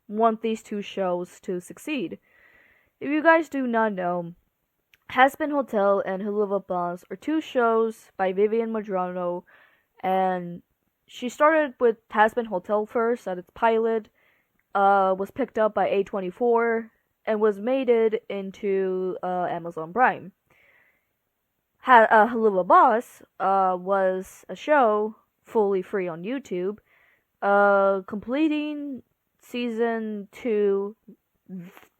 want these two shows to succeed. If you guys do not know, Has-Been Hotel and Helluva Boss are two shows by Vivian Madrano, and she started with Has-Been Hotel first at its pilot, was picked up by A24, and was mated into Amazon Prime. Helluva Boss was a show fully free on YouTube, completing season 2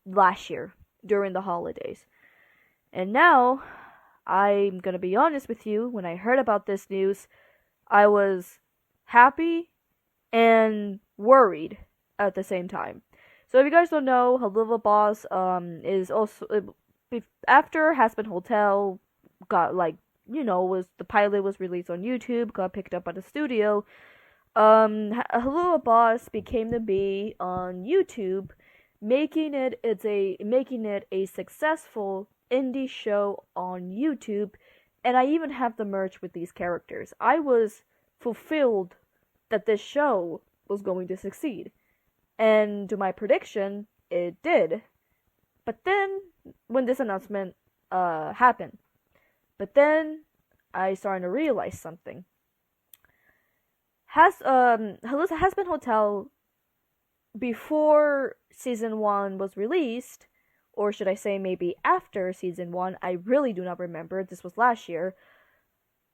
last year during the holidays. And now, I'm gonna be honest with you, when I heard about this news, I was happy and worried at the same time. So if you guys don't know, Helluva Boss is also after Has-Been Hotel got was the pilot was released on YouTube, got picked up by the studio. Helluva Boss became to be on YouTube, making it a successful indie show on YouTube, and I even have the merch with these characters. I was fulfilled that this show was going to succeed. And to my prediction, it did. But then, when this announcement happened, I started to realize something. Has-Been Hotel, before season 1 was released, or should I say maybe after season 1, I really do not remember, this was last year,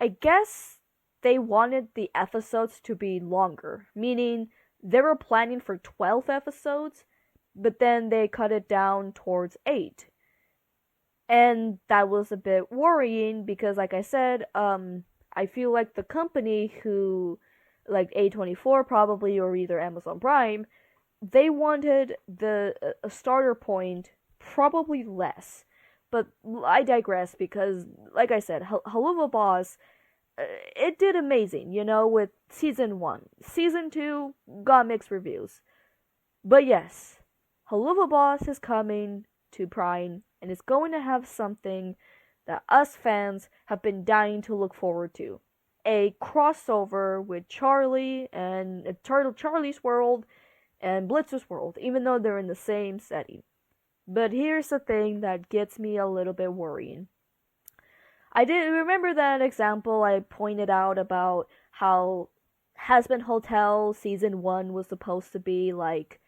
I guess they wanted the episodes to be longer, meaning they were planning for 12 episodes, but then they cut it down towards 8. And that was a bit worrying because, like I said, I feel like the company who, like A24 probably, or either Amazon Prime, they wanted a starter point probably less. But I digress because, like I said, Helluva Boss, it did amazing, with season 1. Season 2 got mixed reviews. But yes, Helluva Boss is coming to Prime, and it's going to have something that us fans have been dying to look forward to. A crossover with Charlie and Charlie's World and Blitz's World, even though they're in the same setting. But here's the thing that gets me a little bit worrying. I did remember that example I pointed out about how Has-Been Hotel season 1 was supposed to be like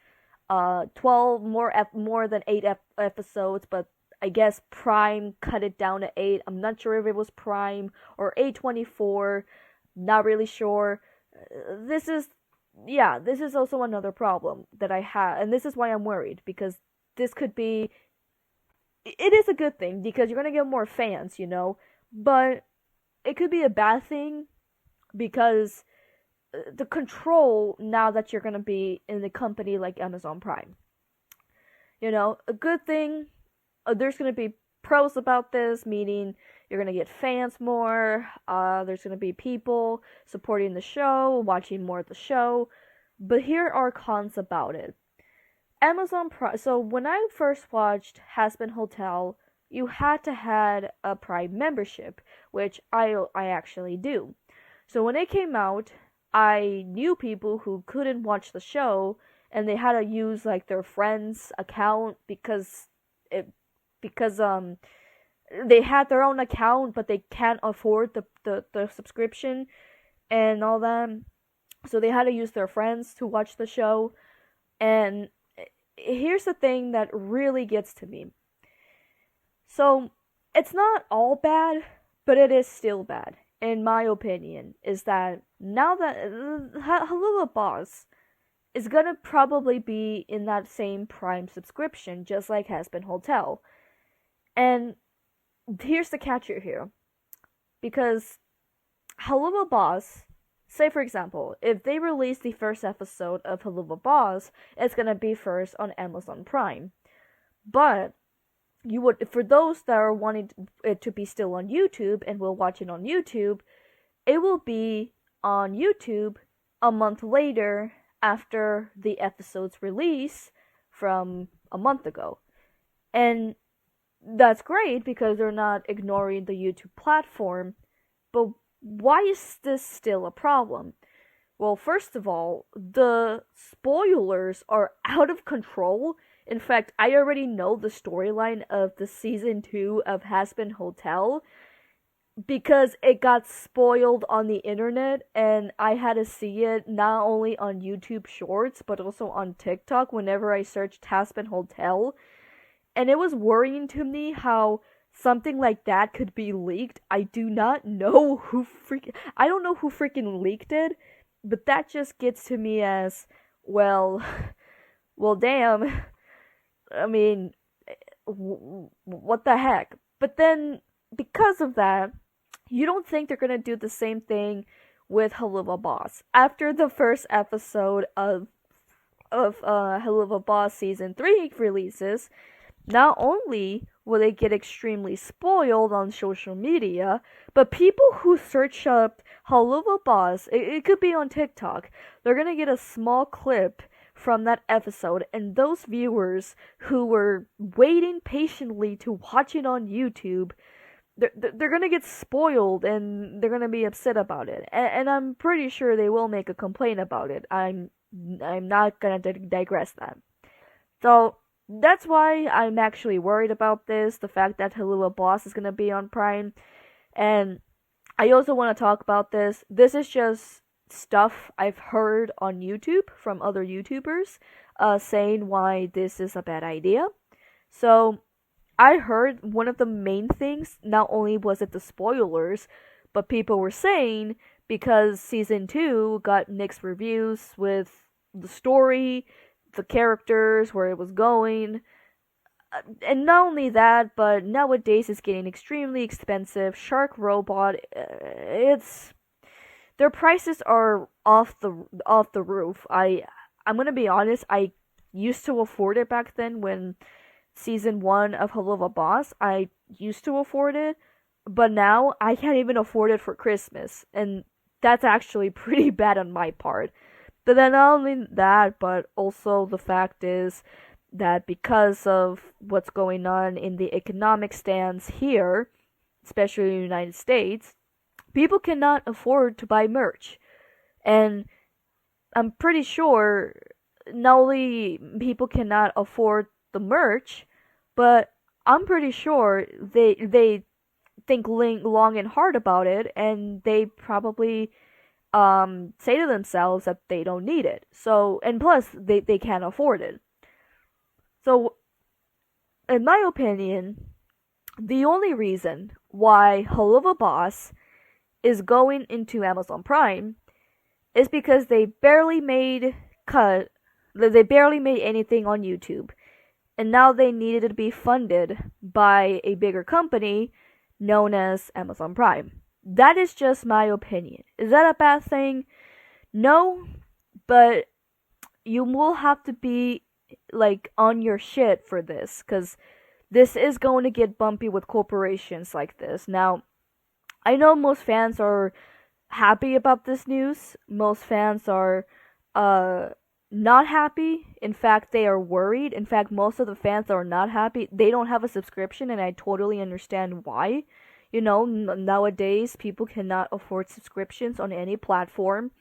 12 more than 8 episodes, but I guess Prime cut it down to 8. I'm not sure if it was Prime or A24, not really sure. This is also another problem that I have, and this is why I'm worried, because this could be, it is a good thing because you're gonna get more fans, but it could be a bad thing because the control now that you're gonna be in a company like Amazon Prime. A good thing, there's gonna be pros about this, meaning you're gonna get fans more, there's gonna be people supporting the show, watching more of the show, but here are cons about it. Amazon Prime, so when I first watched Has-Been Hotel, you had to have a Prime membership, which I actually do. So when it came out, I knew people who couldn't watch the show, and they had to use like their friend's account because they had their own account, but they can't afford the subscription and all that. So they had to use their friends to watch the show. And here's the thing that really gets to me. So, it's not all bad, but it is still bad, in my opinion, is that now that Helluva Boss is gonna probably be in that same Prime subscription, just like Has-Been Hotel. And here's the catcher here. Because Helluva Boss, say for example, if they release the first episode of Helluva Boss, it's gonna be first on Amazon Prime. But for those that are wanting it to be still on YouTube and will watch it on YouTube, it will be on YouTube a month later after the episode's release from a month ago. And that's great because they're not ignoring the YouTube platform, but why is this still a problem? Well, first of all, the spoilers are out of control. In fact, I already know the storyline of the season 2 of Hazbin Hotel because it got spoiled on the internet and I had to see it not only on YouTube Shorts but also on TikTok whenever I searched Hazbin Hotel. And it was worrying to me how something like that could be leaked. I do not know I don't know who freaking leaked it, but that just gets to me as well. Well, damn. I mean, what the heck? But then, because of that, you don't think they're gonna do the same thing with Helluva Boss after the first episode of Helluva Boss season 3 releases. Not only will they get extremely spoiled on social media, but people who search up Helluva Boss, it could be on TikTok, they're gonna get a small clip from that episode, and those viewers who were waiting patiently to watch it on YouTube, they're gonna get spoiled and they're gonna be upset about it. And I'm pretty sure they will make a complaint about it. I'm not gonna digress that. So that's why I'm actually worried about this. The fact that Helluva Boss is gonna be on Prime, and I also want to talk about this. This is just stuff I've heard on YouTube from other YouTubers, saying why this is a bad idea. So I heard one of the main things. Not only was it the spoilers, but people were saying because season 2 got mixed reviews with the story, the characters, where it was going. And not only that, but nowadays it's getting extremely expensive. Shark Robot, it's their prices are off the roof. I'm gonna be honest. I used to afford it back then when season 1 of Helluva Boss. I used to afford it, but now I can't even afford it for Christmas, and that's actually pretty bad on my part. But then not only that, but also the fact is that because of what's going on in the economic stance here, especially in the United States, people cannot afford to buy merch. And I'm pretty sure not only people cannot afford the merch, but I'm pretty sure they think long and hard about it, and they probably say to themselves that they don't need it. So, and plus they can't afford it. So, in my opinion, the only reason why Helluva Boss is going into Amazon Prime is because they barely made anything on YouTube, and now they needed to be funded by a bigger company known as Amazon Prime. That is just my opinion. Is that a bad thing? No, but you will have to be like on your shit for this, because this is going to get bumpy with corporations like this. Now, I know most fans are happy about this news. Most fans are not happy. In fact, they are worried. In fact, most of the fans are not happy. They don't have a subscription, and I totally understand why. Nowadays people cannot afford subscriptions on any platform.